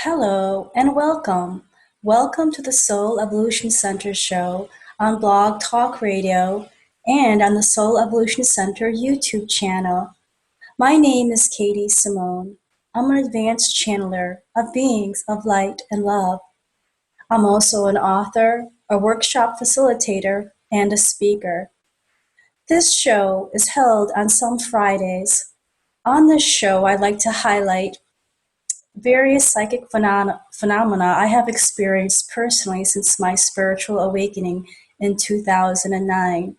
Hello and welcome. Welcome to the Soul Evolution Center show on Blog Talk Radio and on the Soul Evolution Center YouTube channel. My name is Katie Simone. I'm an advanced channeler of beings of light and love. I'm also an author, a workshop facilitator, and a speaker. This show is held on some Fridays. On this show, I'd like to highlight various psychic phenomena I have experienced personally since my spiritual awakening in 2009.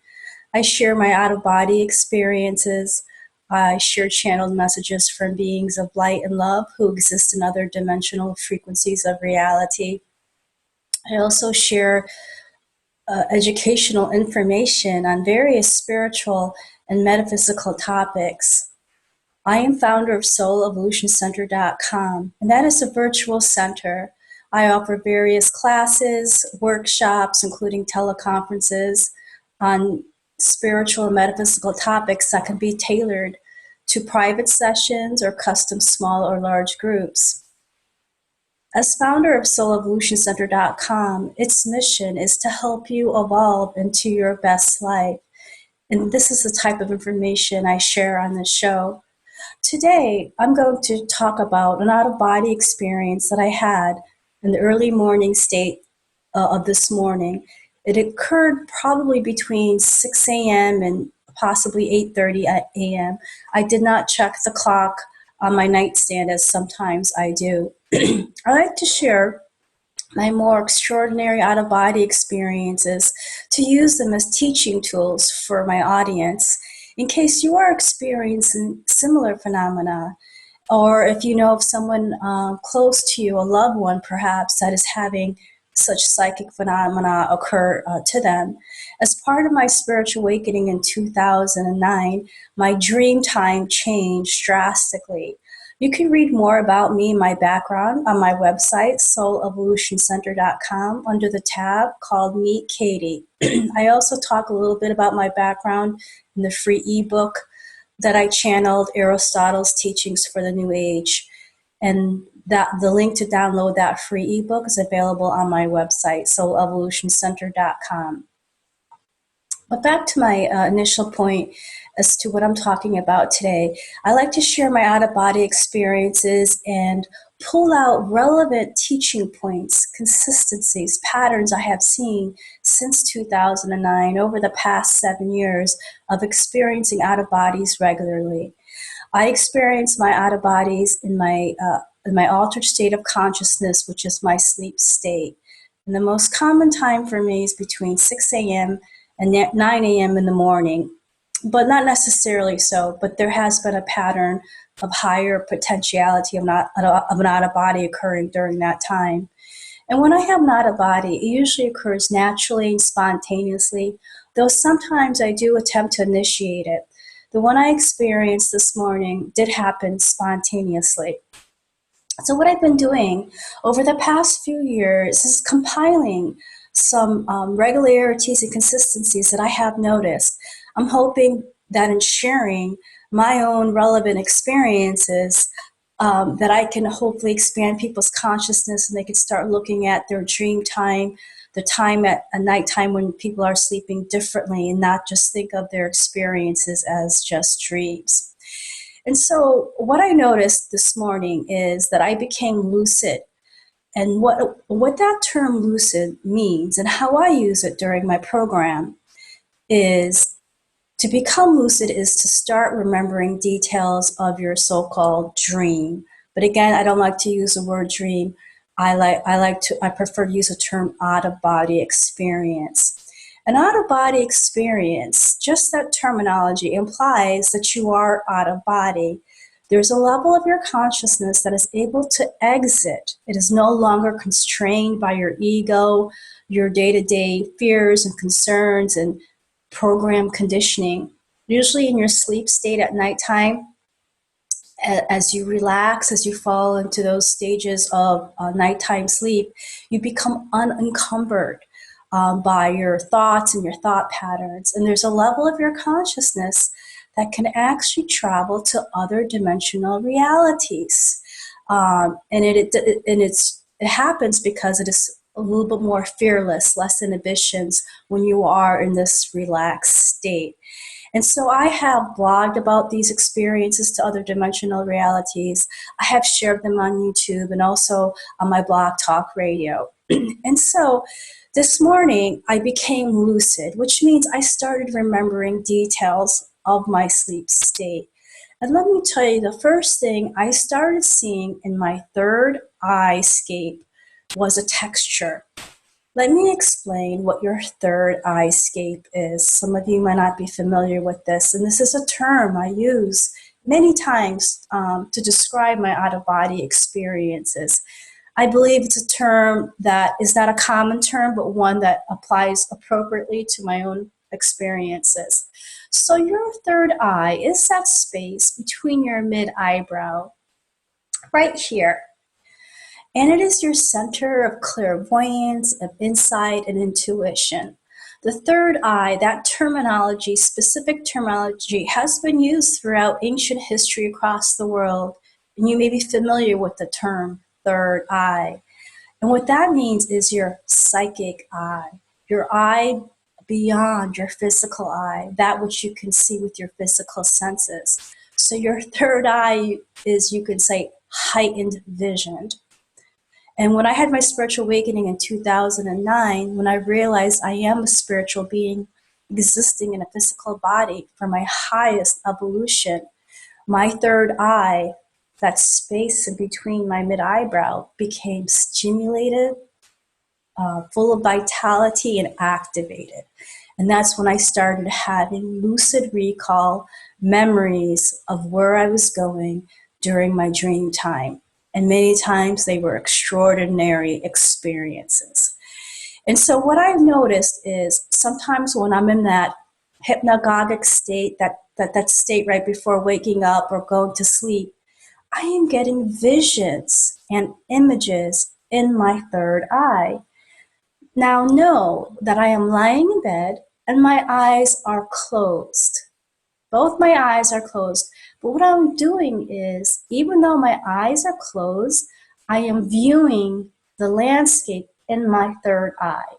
I share my out-of-body experiences. I share channeled messages from beings of light and love who exist in other dimensional frequencies of reality. I also share educational information on various spiritual and metaphysical topics. I am founder of SoulEvolutionCenter.com, and that is a virtual center. I offer various classes, workshops, including teleconferences on spiritual and metaphysical topics that can be tailored to private sessions or custom small or large groups. As founder of SoulEvolutionCenter.com, its mission is to help you evolve into your best life. And this is the type of information I share on this show. Today, I'm going to talk about an out-of-body experience that I had in the early morning state of this morning. It occurred probably between 6 a.m. and possibly 8:30 a.m. I did not check the clock on my nightstand, as sometimes I do. I like to share my more extraordinary out-of-body experiences to use them as teaching tools for my audience in case you are experiencing similar phenomena, or if you know of someone close to you, a loved one perhaps, that is having such psychic phenomena occur to them. As part of my spiritual awakening in 2009, my dream time changed drastically. You can read more about me and my background on my website, SoulEvolutionCenter.com, under the tab called Meet Katie. I also talk a little bit about my background in the free ebook that I channeled, Aristotle's Teachings for the New Age. And that the link to download that free ebook is available on my website, SoulEvolutionCenter.com. But back to my initial point as to what I'm talking about today. I like to share my out-of-body experiences and pull out relevant teaching points, consistencies, patterns I have seen since 2009 over the past 7 years of experiencing out-of-bodies regularly. I experience my out-of-bodies in my altered state of consciousness, which is my sleep state. And the most common time for me is between 6 a.m. and 9 a.m. in the morning, but not necessarily so. But there has been a pattern of higher potentiality of an out-of-body occurring during that time. And when I have an out-of-body, it usually occurs naturally and spontaneously, though sometimes I do attempt to initiate it. The one I experienced this morning did happen spontaneously. So what I've been doing over the past few years is compiling some regularities and consistencies that I have noticed. I'm hoping that in sharing my own relevant experiences, that I can hopefully expand people's consciousness and they can start looking at their dream time, the time at a nighttime when people are sleeping differently, and not just think of their experiences as just dreams. And so what I noticed this morning is that I became lucid. And what that term lucid means and how I use it during my program is to become lucid is to start remembering details of your so-called dream. But again, I don't like to use the word dream. I prefer to use the term out-of-body experience. An out-of-body experience, just that terminology, implies that you are out of body. There's a level of your consciousness that is able to exit. It is no longer constrained by your ego, your day-to-day fears and concerns and program conditioning. Usually in your sleep state at nighttime, as you relax, as you fall into those stages of nighttime sleep, you become unencumbered by your thoughts and your thought patterns. And there's a level of your consciousness that can actually travel to other dimensional realities. It happens because it is a little bit more fearless, less inhibitions when you are in this relaxed state. And so I have blogged about these experiences to other dimensional realities. I have shared them on YouTube and also on my blog Talk Radio. And so this morning I became lucid, which means I started remembering details of my sleep state. And let me tell you, the first thing I started seeing in my third eye scape was a texture. Let me explain what your third eye scape is. Some of you might not be familiar with this, and this is a term I use many times to describe my out-of-body experiences. I believe it's a term that is not a common term, but one that applies appropriately to my own experiences. So your third eye is that space between your mid-eyebrow, right here. And it is your center of clairvoyance, of insight, and intuition. The third eye, that terminology, specific terminology, has been used throughout ancient history across the world. And you may be familiar with the term third eye. And what that means is your psychic eye, your eye beyond your physical eye, that which you can see with your physical senses. So your third eye is, you could say, heightened vision. And when I had my spiritual awakening in 2009, when I realized I am a spiritual being existing in a physical body for my highest evolution, my third eye, that space in between my mid-eyebrow, became stimulated, full of vitality, and activated. And that's when I started having lucid recall, memories of where I was going during my dream time. And many times they were extraordinary experiences. And so what I've noticed is sometimes when I'm in that hypnagogic state, that state right before waking up or going to sleep, I am getting visions and images in my third eye. Now know that I am lying in bed and my eyes are closed. Both my eyes are closed. But what I'm doing is, even though my eyes are closed, I am viewing the landscape in my third eye.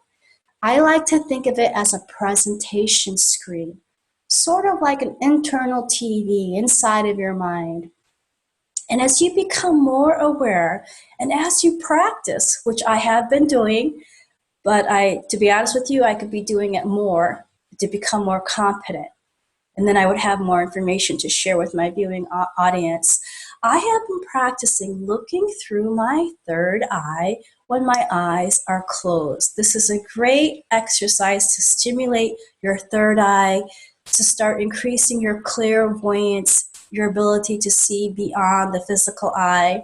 I like to think of it as a presentation screen, sort of like an internal TV inside of your mind. And as you become more aware, and as you practice, which I have been doing, but to be honest with you, I could be doing it more to become more competent. And then I would have more information to share with my viewing audience. I have been practicing looking through my third eye when my eyes are closed. This is a great exercise to stimulate your third eye, to start increasing your clairvoyance, your ability to see beyond the physical eye,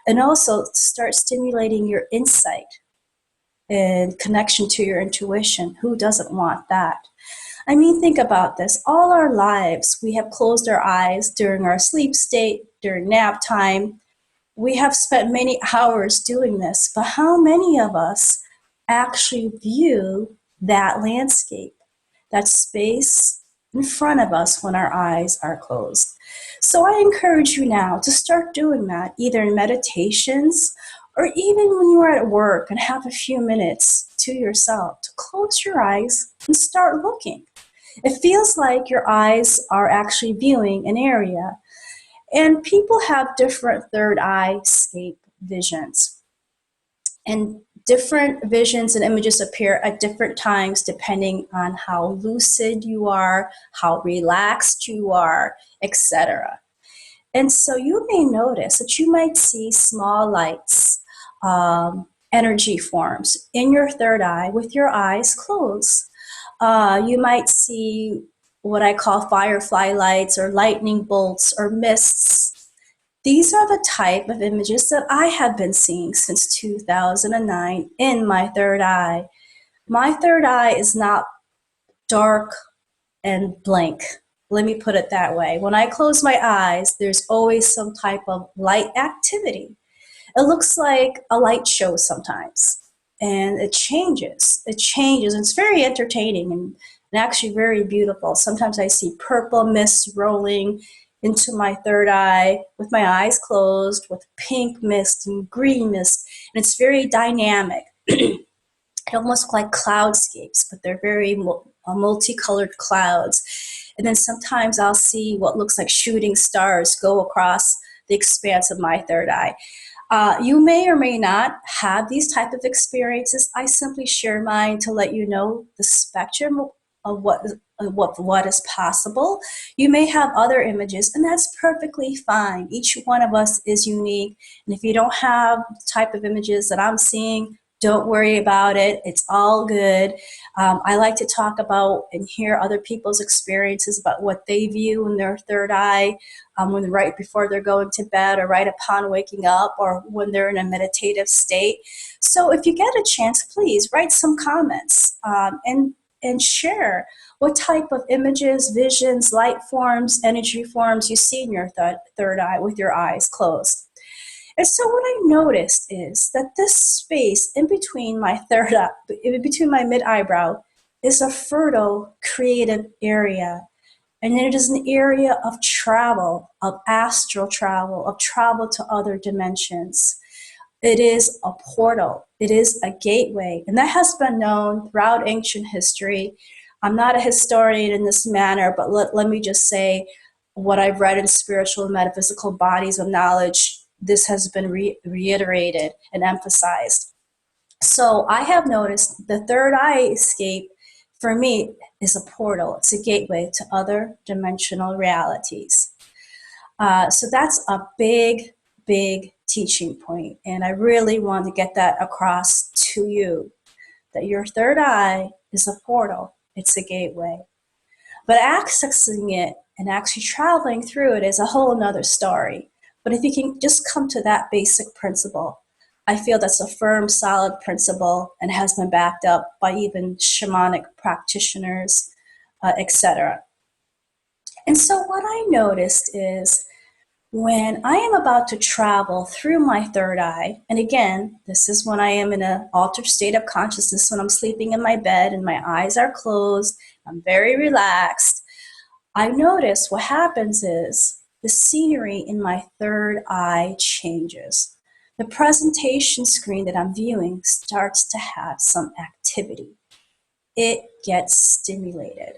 and also to start stimulating your insight and connection to your intuition. Who doesn't want that? I mean, think about this. All our lives, we have closed our eyes during our sleep state, during nap time. We have spent many hours doing this, but how many of us actually view that landscape, that space in front of us when our eyes are closed? So I encourage you now to start doing that, either in meditations or even when you are at work and have a few minutes to yourself to close your eyes and start looking. It feels like your eyes are actually viewing an area. And people have different third eye scape visions. And different visions and images appear at different times depending on how lucid you are, how relaxed you are, etc. And so you may notice that you might see small lights, energy forms in your third eye with your eyes closed. You might see what I call firefly lights or lightning bolts or mists. These are the type of images that I have been seeing since 2009 in my third eye. My third eye is not dark and blank. Let me put it that way. When I close my eyes, there's always some type of light activity. It looks like a light show sometimes. And it changes. It's very entertaining and actually very beautiful. Sometimes I see purple mist rolling into my third eye with my eyes closed with pink mist and green mist. And it's very dynamic. It almost look like cloudscapes, but they're very multicolored clouds. And then sometimes I'll see what looks like shooting stars go across the expanse of my third eye. You may or may not have these type of experiences. I simply share mine to let you know the spectrum of what is possible. You may have other images, and that's perfectly fine. Each one of us is unique, and if you don't have the type of images that I'm seeing, don't worry about it. It's all good. I like to talk about and hear other people's experiences about what they view in their third eye, when right before they're going to bed or right upon waking up or when they're in a meditative state. So if you get a chance, please write some comments, and share what type of images, visions, light forms, energy forms you see in your third eye with your eyes closed. And so what I noticed is that this space in between my third eye, in between my mid-eyebrow, is a fertile, creative area. And it is an area of travel, of astral travel, of travel to other dimensions. It is a portal. It is a gateway. And that has been known throughout ancient history. I'm not a historian in this manner, but let me just say what I've read in spiritual and metaphysical bodies of knowledge. This has been reiterated and emphasized. So I have noticed the third eye escape for me is a portal. It's a gateway to other dimensional realities. So that's a big, big teaching point. And I really want to get that across to you, that your third eye is a portal. It's a gateway. But accessing it and actually traveling through it is a whole nother story. But if you can just come to that basic principle, I feel that's a firm, solid principle and has been backed up by even shamanic practitioners, etc. And so what I noticed is when I am about to travel through my third eye, and again, this is when I am in an altered state of consciousness, when I'm sleeping in my bed and my eyes are closed, I'm very relaxed, I notice what happens is the scenery in my third eye changes. The presentation screen that I'm viewing starts to have some activity. It gets stimulated.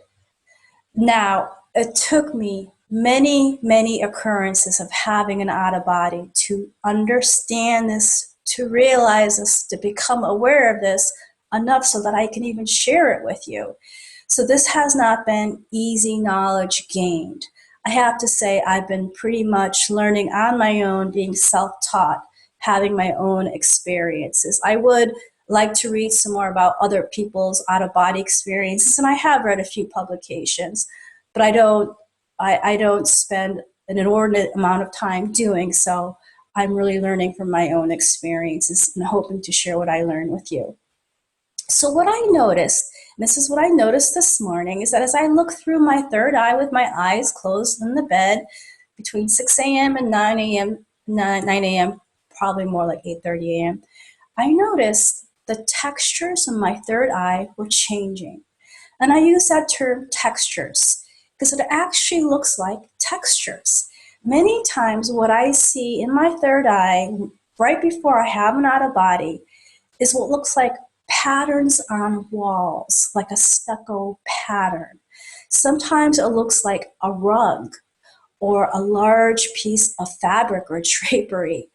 Now, it took me many, many occurrences of having an out of body to understand this, to realize this, to become aware of this enough so that I can even share it with you. So this has not been easy knowledge gained. I have to say I've been pretty much learning on my own, being self-taught, having my own experiences. I would like to read some more about other people's out-of-body experiences, and I have read a few publications, but I don't spend an inordinate amount of time doing so. I'm really learning from my own experiences and hoping to share what I learn with you. So what I noticed, and this is what I noticed this morning, is that as I look through my third eye with my eyes closed in the bed between 6 a.m. and 9 a.m., 9 a.m., probably more like 8:30 a.m., I noticed the textures in my third eye were changing. And I use that term textures because it actually looks like textures. Many times what I see in my third eye right before I have an out of body is what looks like patterns on walls, like a stucco pattern. Sometimes it looks like a rug or a large piece of fabric or drapery.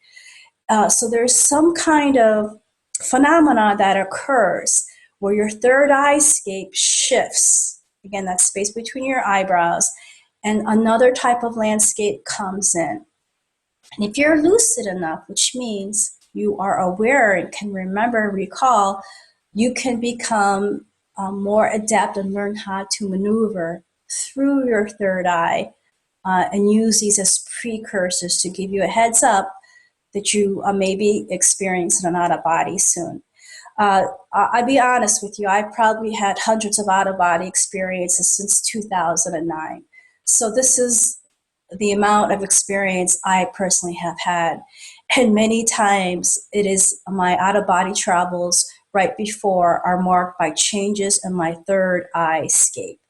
So there's some kind of phenomena that occurs where your third eye scape shifts. Again, that space between your eyebrows, and another type of landscape comes in. And if you're lucid enough, which means you are aware and can remember and recall, you can become more adept and learn how to maneuver through your third eye and use these as precursors to give you a heads up that you may be experiencing an out-of-body soon. I'll be honest with you, I've probably had hundreds of out-of-body experiences since 2009. So this is the amount of experience I personally have had. And many times it is my out-of-body travels right before are marked by changes in my third eye scape.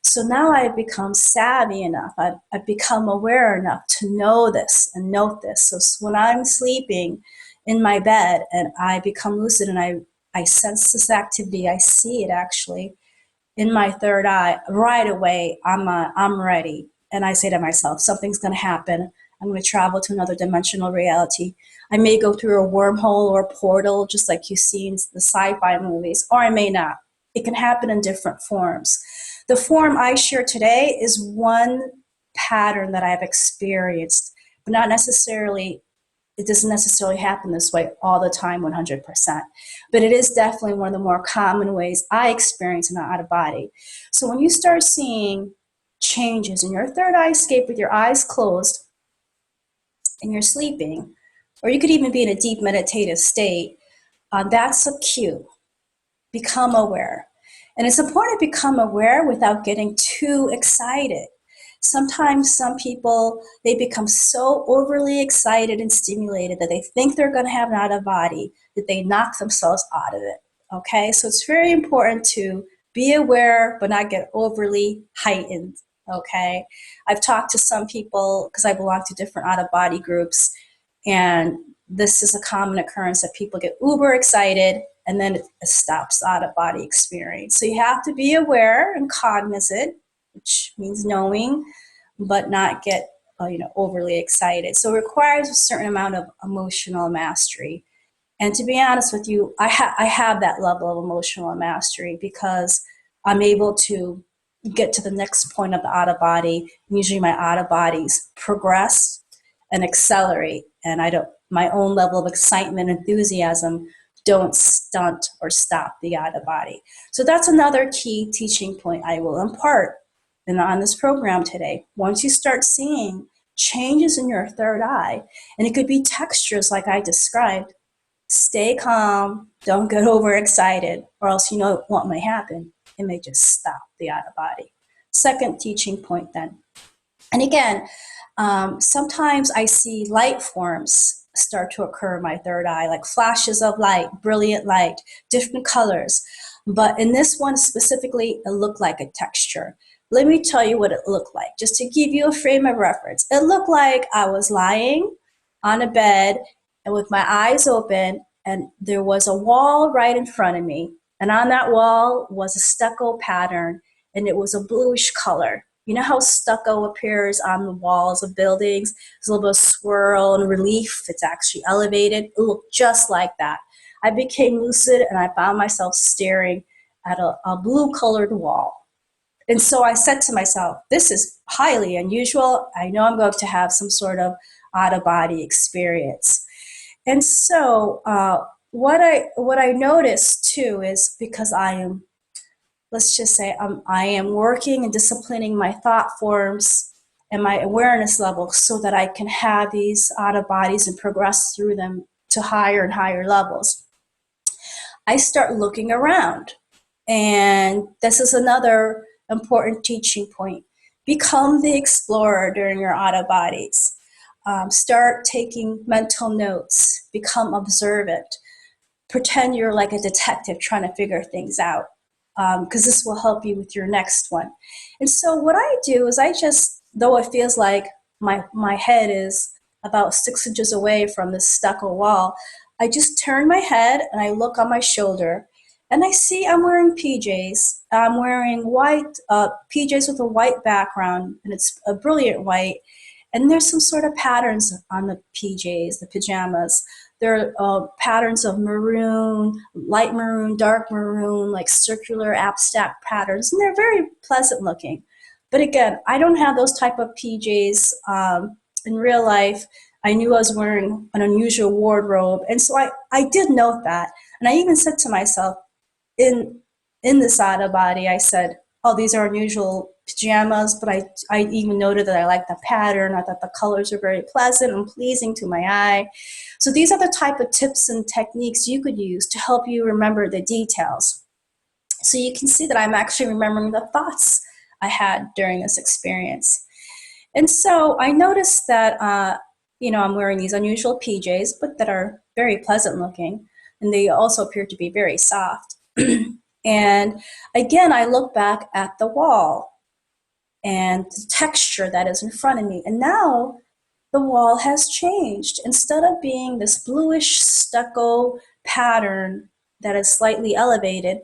So now I've become savvy enough. I've become aware enough to know this and note this. So when I'm sleeping in my bed and I become lucid and I sense this activity, I see it actually in my third eye, right away, I'm ready. And I say to myself, something's going to happen. I'm going to travel to another dimensional reality. I may go through a wormhole or a portal, just like you see in the sci-fi movies, or I may not. It can happen in different forms. The form I share today is one pattern that I've experienced, but not necessarily, it doesn't necessarily happen this way all the time, 100%. But it is definitely one of the more common ways I experience an out of body. So when you start seeing changes in your third eye scape with your eyes closed and you're sleeping, or you could even be in a deep meditative state, that's a cue. Become aware. And it's important to become aware without getting too excited. Sometimes some people, they become so overly excited and stimulated that they think they're going to have an out of body that they knock themselves out of it. Okay, so it's very important to be aware but not get overly heightened. Okay, I've talked to some people because I belong to different out of body groups, and this is a common occurrence that people get uber excited and then it stops out of body experience. So you have to be aware and cognizant, which means knowing, but not get overly excited. So it requires a certain amount of emotional mastery. And to be honest with you, I have that level of emotional mastery because I'm able to get to the next point of the out of body. Usually my out of bodies progress and accelerate, and my own level of excitement, enthusiasm don't stunt or stop the out of body. So that's another key teaching point I will impart on this program today. Once you start seeing changes in your third eye, and it could be textures like I described, stay calm, don't get overexcited, or else you know what may happen. It may just stop the out of body. Second teaching point then. And again, sometimes I see light forms start to occur in my third eye, like flashes of light, brilliant light, different colors. But in this one specifically, it looked like a texture. Let me tell you what it looked like, just to give you a frame of reference. It looked like I was lying on a bed and with my eyes open, and there was a wall right in front of me. And on that wall was a stucco pattern, and it was a bluish color. You know how stucco appears on the walls of buildings? There's a little bit of swirl and relief. It's actually elevated. It looked just like that. I became lucid and I found myself staring at a blue-colored wall. And so I said to myself, this is highly unusual. I know I'm going to have some sort of out-of-body experience. And so what I noticed too is because I am, let's just say I am working and disciplining my thought forms and my awareness level so that I can have these out of bodies and progress through them to higher and higher levels. I start looking around. And this is another important teaching point. Become the explorer during your out of bodies. Start taking mental notes. Become observant. Pretend you're like a detective trying to figure things out. Because this will help you with your next one. And so what I do is I just, though it feels like my head is about 6 inches away from this stucco wall, I just turn my head and I look on my shoulder and I see I'm wearing PJs. I'm wearing white PJs with a white background, and it's a brilliant white. And there's some sort of patterns on the PJs, the pajamas. There are patterns of maroon, light maroon, dark maroon, like circular abstract patterns, and they're very pleasant looking. But again, I don't have those type of PJs in real life. I knew I was wearing an unusual wardrobe, and so I did note that. And I even said to myself, in this out of body, I said, oh, these are unusual pajamas, but I even noted that I liked the pattern. I thought the colors are very pleasant and pleasing to my eye. So these are the type of tips and techniques you could use to help you remember the details. So you can see that I'm actually remembering the thoughts I had during this experience. And so I noticed that, I'm wearing these unusual PJs, but that are very pleasant looking. And they also appear to be very soft. And again, I look back at the wall. and the texture that is in front of me. And now the wall has changed. Instead of being this bluish stucco pattern that is slightly elevated,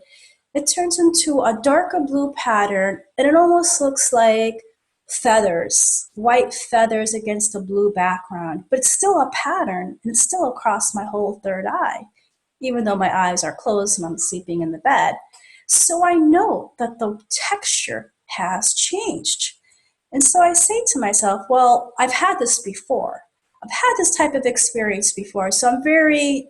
it turns into a darker blue pattern, and it almost looks like feathers, white feathers against a blue background. But it's still a pattern, and it's still across my whole third eye, even though my eyes are closed and I'm sleeping in the bed. So I know that the texture has changed. And so I say to myself, well, I've had this before. I've had this type of experience before, so I'm very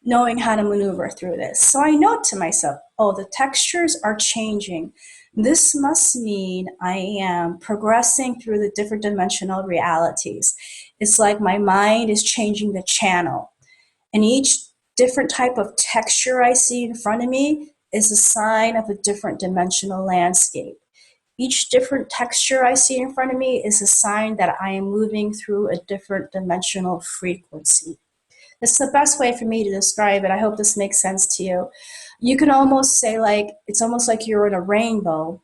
knowing how to maneuver through this. So I know to myself, oh, the textures are changing. This must mean I am progressing through the different dimensional realities. It's like my mind is changing the channel. And each different type of texture I see in front of me is a sign of a different dimensional landscape. Each different texture I see in front of me is a sign that I am moving through a different dimensional frequency. It's the best way for me to describe it. I hope this makes sense to you. You can almost say it's almost like you're in a rainbow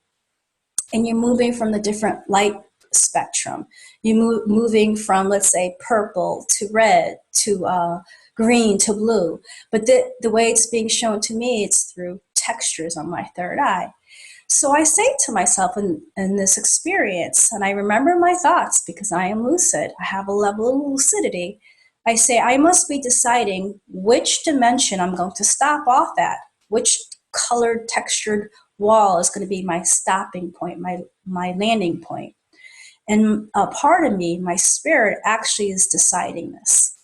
and you're moving from the different light spectrum. You're moving from, let's say, purple to red to green to blue. But the way it's being shown to me, it's through textures on my third eye. So I say to myself in this experience, and I remember my thoughts because I am lucid, I have a level of lucidity. I say I must be deciding which dimension I'm going to stop off at, which colored, textured wall is going to be my stopping point, my landing point. And a part of me, my spirit, actually is deciding this.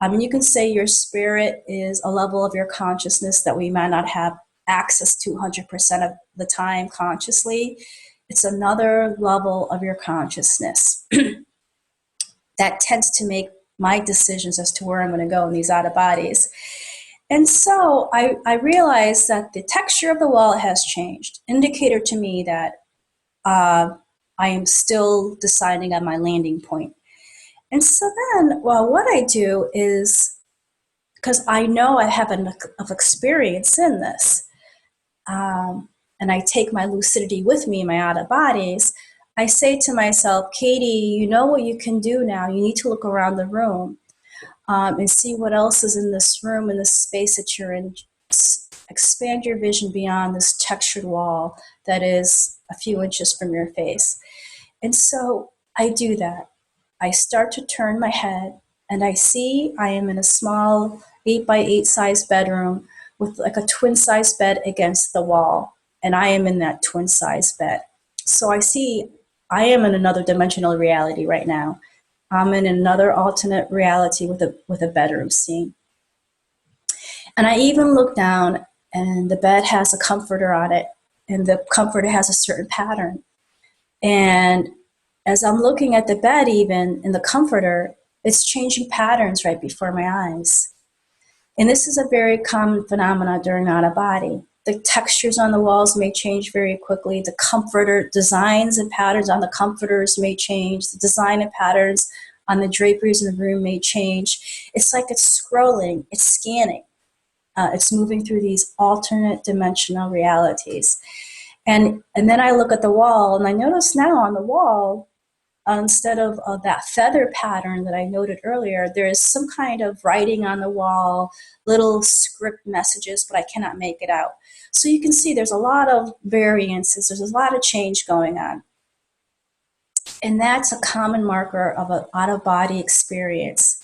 I mean, you can say your spirit is a level of your consciousness that we might not have access to 100% of the time consciously. It's another level of your consciousness that tends to make my decisions as to where I'm going to go in these out of bodies. And so I realized that the texture of the wall has changed, indicator to me that I am still deciding on my landing point. And so then, what I do is, because I know I have enough of experience in this, and I take my lucidity with me in my out of bodies, I say to myself, Katie, you know what you can do now. You need to look around the room and see what else is in this room, in this space that you're in. Expand your vision beyond this textured wall that is a few inches from your face. And so I do that. I start to turn my head and I see I am in a small 8x8 size bedroom with like a twin size bed against the wall. And I am in that twin size bed. So I see I am in another dimensional reality right now. I'm in another alternate reality with a bedroom scene. And I even look down and the bed has a comforter on it, and the comforter has a certain pattern. And as I'm looking at the bed, even in the comforter, it's changing patterns right before my eyes. And this is a very common phenomenon during out of body. The textures on the walls may change very quickly. The comforter designs and patterns on the comforters may change. The design and patterns on the draperies in the room may change. It's like it's scrolling, it's scanning. It's moving through these alternate dimensional realities. And then I look at the wall, and I notice now on the wall, instead of that feather pattern that I noted earlier, there is some kind of writing on the wall, little script messages, but I cannot make it out. So you can see there's a lot of variances. There's a lot of change going on. And that's a common marker of an out-of-body experience.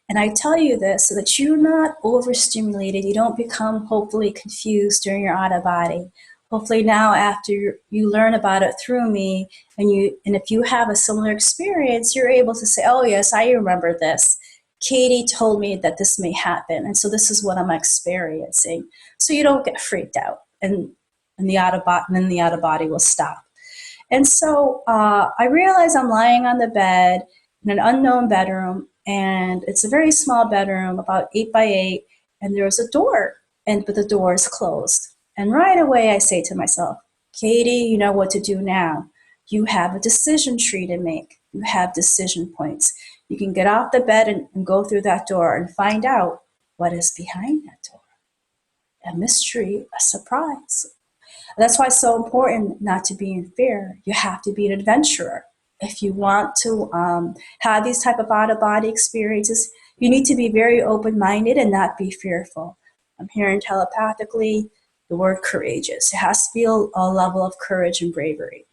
And I tell you this so that you're not overstimulated. You don't become hopefully confused during your out-of-body. Hopefully now, after you learn about it through me, and if you have a similar experience, you're able to say, oh yes, I remember this. Katie told me that this may happen, and so this is what I'm experiencing. So you don't get freaked out, and then the out-of-body will stop. And so I realize I'm lying on the bed in an unknown bedroom, and it's a very small bedroom, about 8x8, and there's a door, but the door is closed. And right away I say to myself, Katie, you know what to do now. You have a decision tree to make. You have decision points. You can get off the bed and go through that door and find out what is behind that door. A mystery, a surprise. That's why it's so important not to be in fear. You have to be an adventurer. If you want to have these type of out-of-body experiences, you need to be very open-minded and not be fearful. I'm hearing telepathically the word courageous. It has to be a level of courage and bravery.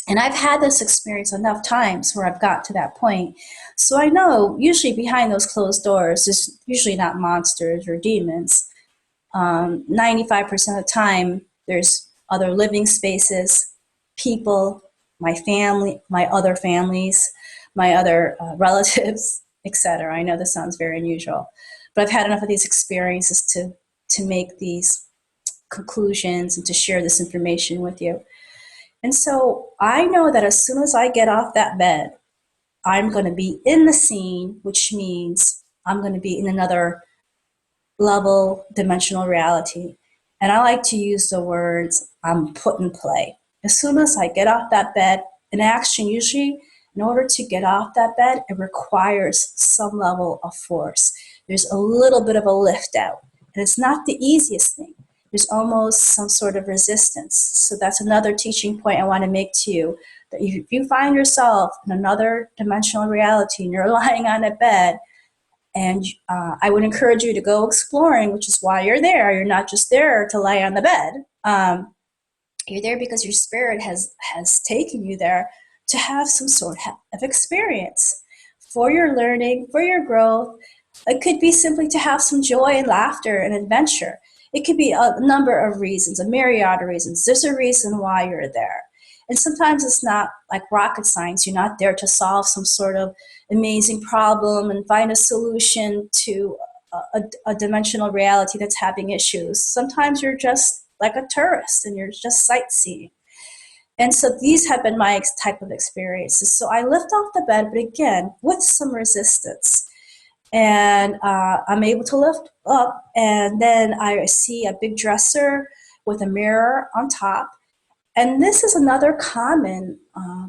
And I've had this experience enough times where I've got to that point. So I know usually behind those closed doors, there's usually not monsters or demons. 95% of the time, there's other living spaces, people, my family, my other families, my other relatives, etc. I know this sounds very unusual, but I've had enough of these experiences to make these conclusions and to share this information with you. And so I know that as soon as I get off that bed, I'm going to be in the scene, which means I'm going to be in another level, dimensional reality. And I like to use the words I'm put in play. As soon as I get off that bed, an action usually, in order to get off that bed, it requires some level of force. There's a little bit of a lift out. And it's not the easiest thing. There's almost some sort of resistance. So that's another teaching point I want to make to you, that if you find yourself in another dimensional reality and you're lying on a bed, and I would encourage you to go exploring, which is why you're there. You're not just there to lie on the bed. You're there because your spirit has taken you there to have some sort of experience for your learning, for your growth. It could be simply to have some joy and laughter and adventure. It could be a number of reasons, a myriad of reasons. There's a reason why you're there. And sometimes it's not like rocket science. You're not there to solve some sort of amazing problem and find a solution to a dimensional reality that's having issues. Sometimes you're just like a tourist and you're just sightseeing. And so these have been my type of experiences. So I lift off the bed, but again, with some resistance. And I'm able to lift up, and then I see a big dresser with a mirror on top. And this is another common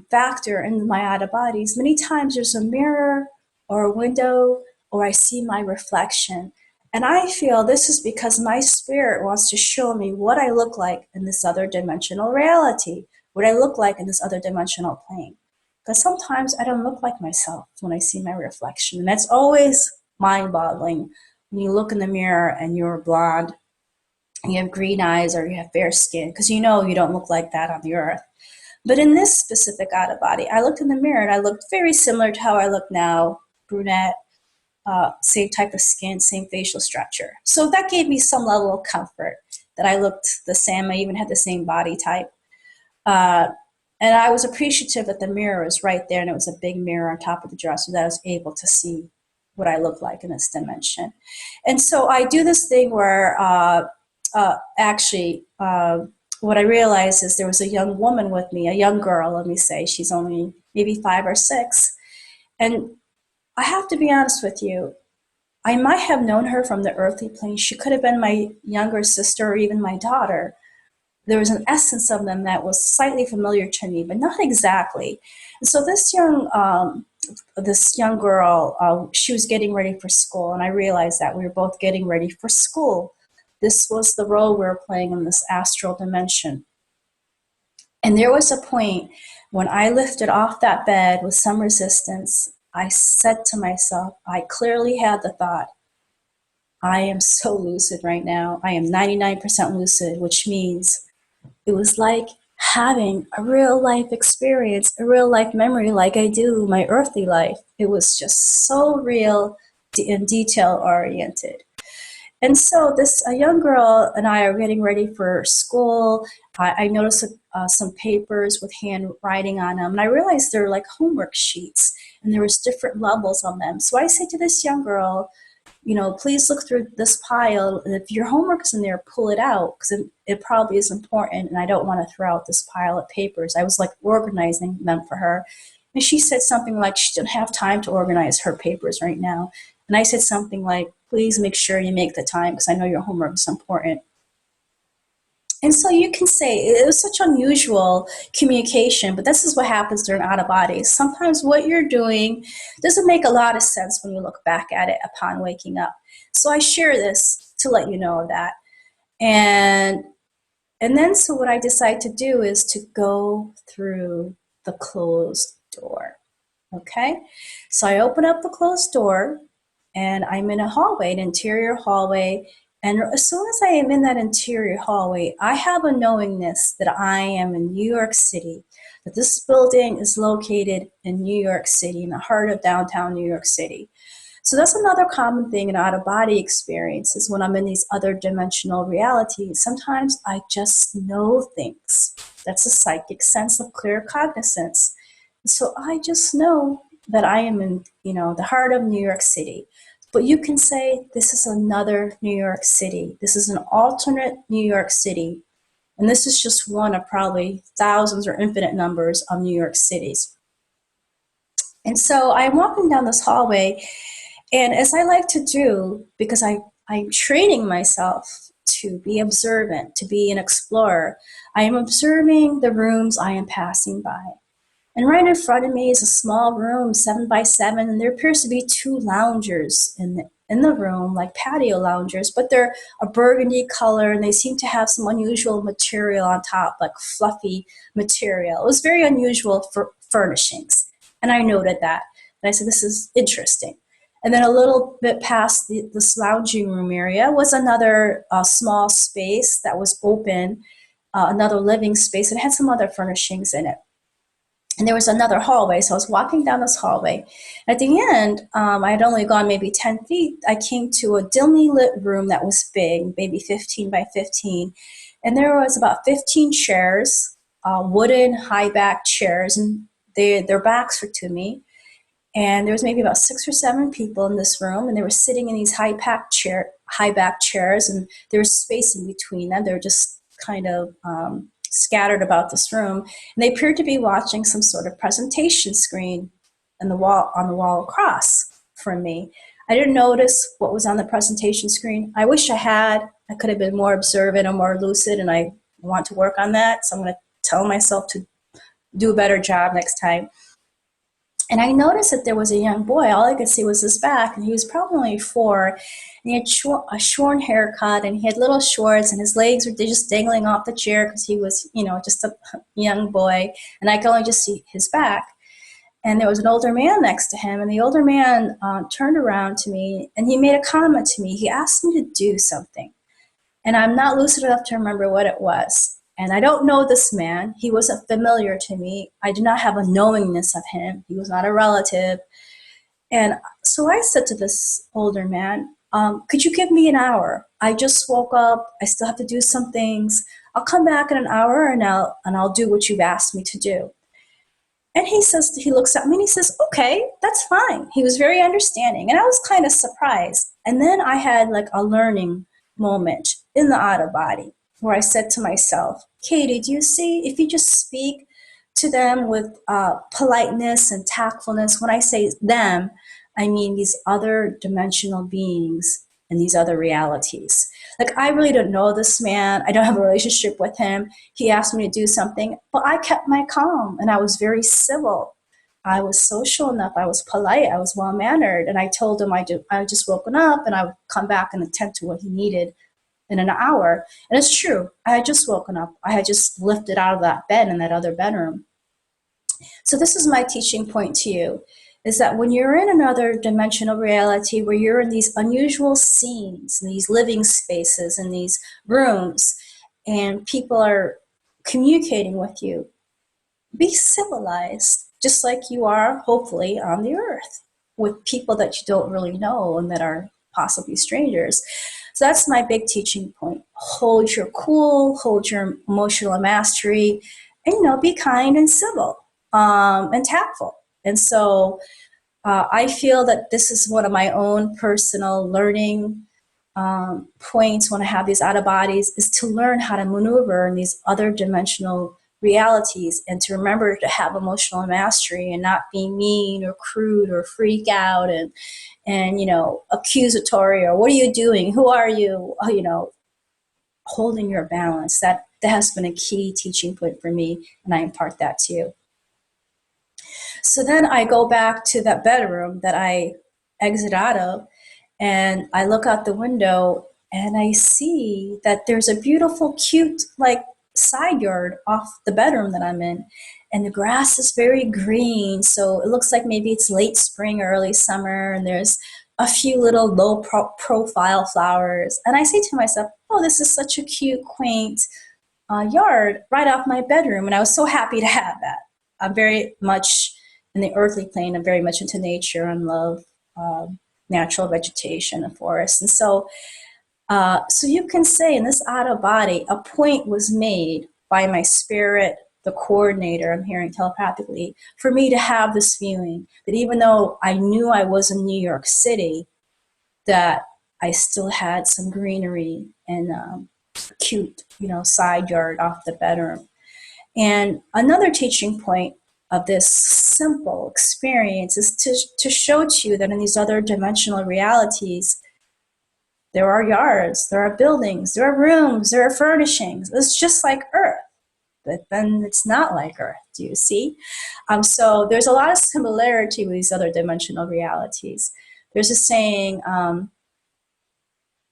factor in my out of bodies. Many times there's a mirror or a window, or I see my reflection. And I feel this is because my spirit wants to show me what I look like in this other dimensional reality, what I look like in this other dimensional plane. Because sometimes I don't look like myself when I see my reflection. And that's always mind-boggling when you look in the mirror and you're blonde, you have green eyes, or you have fair skin, because you know you don't look like that on the earth. But in this specific out of body, I looked in the mirror and I looked very similar to how I look now, brunette, same type of skin, same facial structure. So that gave me some level of comfort that I looked the same. I even had the same body type. And I was appreciative that the mirror was right there, and it was a big mirror on top of the dresser that I was able to see what I look like in this dimension. And so I do this thing where what I realized is there was a young woman with me, a young girl, let me say. She's only maybe 5 or 6. And I have to be honest with you, I might have known her from the earthly plane. She could have been my younger sister or even my daughter. There was an essence of them that was slightly familiar to me, but not exactly. And so this young girl, she was getting ready for school, and I realized that we were both getting ready for school. This was the role we were playing in this astral dimension. And there was a point when I lifted off that bed with some resistance. I said to myself, I clearly had the thought, I am so lucid right now. I am 99% lucid, which means it was like having a real life experience, a real life memory like I do my earthly life. It was just so real and detail oriented. And so a young girl and I are getting ready for school. I noticed some papers with handwriting on them, and I realized they're like homework sheets, and there was different levels on them. So I say to this young girl, please look through this pile, and if your homework is in there, pull it out, because it probably is important, and I don't want to throw out this pile of papers. I was like organizing them for her. And she said something like she didn't have time to organize her papers right now. And I said something like, please make sure you make the time, because I know your homework is important. And so you can say it was such unusual communication, but this is what happens during out of body. Sometimes what you're doing doesn't make a lot of sense when you look back at it upon waking up. So I share this to let you know of that. And And then, so what I decide to do is to go through the closed door. Okay. So I open up the closed door and I'm in a hallway, an interior hallway. And as soon as I am in that interior hallway, I have a knowingness that I am in New York City, that this building is located in New York City, in the heart of downtown New York City. So that's another common thing in out-of-body experiences when I'm in these other dimensional realities. Sometimes I just know things. That's a psychic sense of clear cognizance. So I just know that I am in, the heart of New York City. But you can say this is another New York City. This is an alternate New York City. And this is just one of probably thousands or infinite numbers of New York cities. And so I'm walking down this hallway, and as I like to do, because I'm training myself to be observant, to be an explorer, I am observing the rooms I am passing by. And right in front of me is a small room, 7 by 7, and there appears to be 2 loungers in the room, like patio loungers, but they're a burgundy color, and they seem to have some unusual material on top, like fluffy material. It was very unusual for furnishings, and I noted that. And I said, this is interesting. And then a little bit past this lounging room area was another small space that was open, another living space, and it had some other furnishings in it. And there was another hallway, so I was walking down this hallway. At the end, I had only gone maybe 10 feet. I came to a dimly lit room that was big, maybe 15 by 15. And there was about 15 chairs, wooden high-back chairs, and their backs were to me. And there was maybe about 6 or 7 people in this room, and they were sitting in these high-back chairs, and there was space in between them. They were just kind of scattered about this room, and they appeared to be watching some sort of presentation screen on the wall across from me. I didn't notice what was on the presentation screen. I wish I had. I could have been more observant or more lucid, and I want to work on that. So I'm going to tell myself to do a better job next time. And I noticed that there was a young boy. All I could see was his back, and he was probably only 4. And he had a shorn haircut, and he had little shorts, and his legs were just dangling off the chair because he was, just a young boy. And I could only just see his back. And there was an older man next to him, and the older man turned around to me, and he made a comment to me. He asked me to do something. And I'm not lucid enough to remember what it was. And I don't know this man. He wasn't familiar to me. I did not have a knowingness of him. He was not a relative. And so I said to this older man, could you give me an hour? I just woke up. I still have to do some things. I'll come back in an hour, and I'll do what you've asked me to do. And he looks at me and he says, okay, that's fine. He was very understanding. And I was kind of surprised. And then I had like a learning moment in the out of body where I said to myself, Katie, do you see, if you just speak to them with politeness and tactfulness, when I say them, I mean these other dimensional beings and these other realities. Like, I really don't know this man. I don't have a relationship with him. He asked me to do something, but I kept my calm, and I was very civil. I was social enough. I was polite. I was well-mannered. And I told him I just woken up, and I would come back and attend to what he needed in an hour. And it's true. I had just woken up. I had just lifted out of that bed in that other bedroom. So this is my teaching point to you, is that when you're in another dimensional reality where you're in these unusual scenes, these living spaces, in these rooms, and people are communicating with you, be civilized, just like you are, hopefully, on the earth, with people that you don't really know and that are possibly strangers. So that's my big teaching point. Hold your cool, hold your emotional mastery, and, be kind and civil and tactful. And so I feel that this is one of my own personal learning points when I have these out of bodies, is to learn how to maneuver in these other dimensional realities, and to remember to have emotional mastery and not be mean or crude or freak out and accusatory, or what are you doing? Who are you? Holding your balance. That has been a key teaching point for me, and I impart that to you. So then I go back to that bedroom that I exit out of, and I look out the window, and I see that there's a beautiful, cute, like, side yard off the bedroom that I'm in. And the grass is very green. So it looks like maybe it's late spring, early summer. And there's a few little low profile flowers. And I say to myself, oh, this is such a cute, quaint yard right off my bedroom. And I was so happy to have that. I'm very much in the earthly plane. I'm very much into nature and love natural vegetation and forests. And so you can say in this out of body, a point was made by my spirit, the coordinator, I'm hearing telepathically, for me to have this feeling that even though I knew I was in New York City, that I still had some greenery and cute, side yard off the bedroom. And another teaching point of this simple experience is to show to you that in these other dimensional realities, there are yards, there are buildings, there are rooms, there are furnishings. It's just like Earth, but then it's not like Earth. Do you see? So there's a lot of similarity with these other dimensional realities. There's a saying,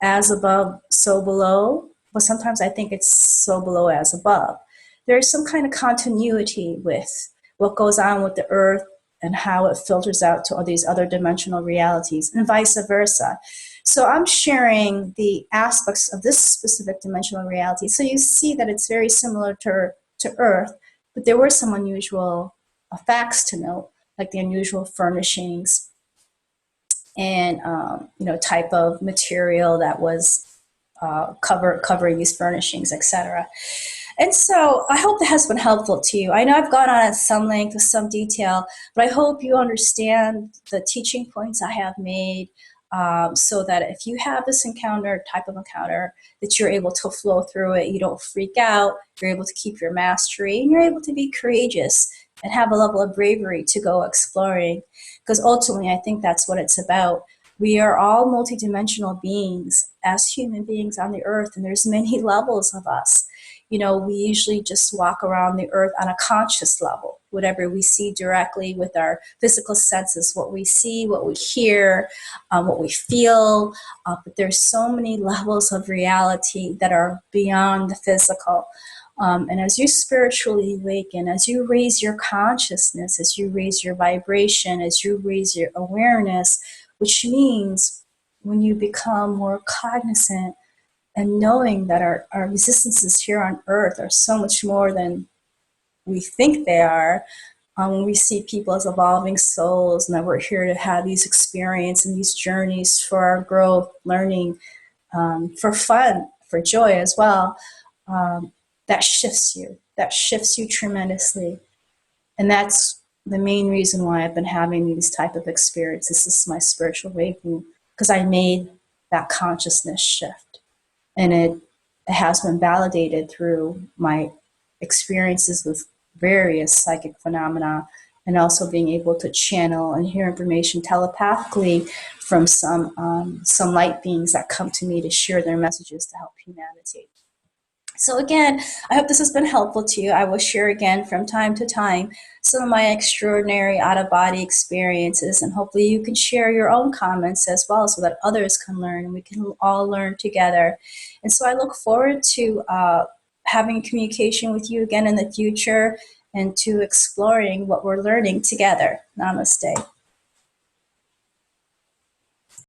as above, so below. But sometimes I think it's so below as above. There's some kind of continuity with what goes on with the Earth and how it filters out to all these other dimensional realities, and vice versa. So I'm sharing the aspects of this specific dimensional reality. So you see that it's very similar to Earth, but there were some unusual facts to note, like the unusual furnishings and type of material that was covering these furnishings, etc. And so I hope that has been helpful to you. I know I've gone on at some length with some detail, but I hope you understand the teaching points I have made, so that if you have this type of encounter, that you're able to flow through it, you don't freak out, you're able to keep your mastery, and you're able to be courageous and have a level of bravery to go exploring. Because ultimately, I think that's what it's about. We are all multidimensional beings as human beings on the earth, and there's many levels of us. We usually just walk around the earth on a conscious level, whatever we see directly with our physical senses, what we see, what we hear, what we feel. But there's so many levels of reality that are beyond the physical. And as you spiritually awaken, as you raise your consciousness, as you raise your vibration, as you raise your awareness, which means when you become more cognizant and knowing that our existences here on earth are so much more than we think they are, when we see people as evolving souls and that we're here to have these experiences and these journeys for our growth, learning, for fun, for joy as well, that shifts you tremendously. And that's the main reason why I've been having these type of experiences. This is my spiritual awakening, because I made that consciousness shift. And it has been validated through my experiences with various psychic phenomena, and also being able to channel and hear information telepathically from some light beings that come to me to share their messages to help humanity. So again, I hope this has been helpful to you. I will share again from time to time some of my extraordinary out-of-body experiences, and hopefully you can share your own comments as well so that others can learn and we can all learn together. And so I look forward to having communication with you again in the future and to exploring what we're learning together. Namaste.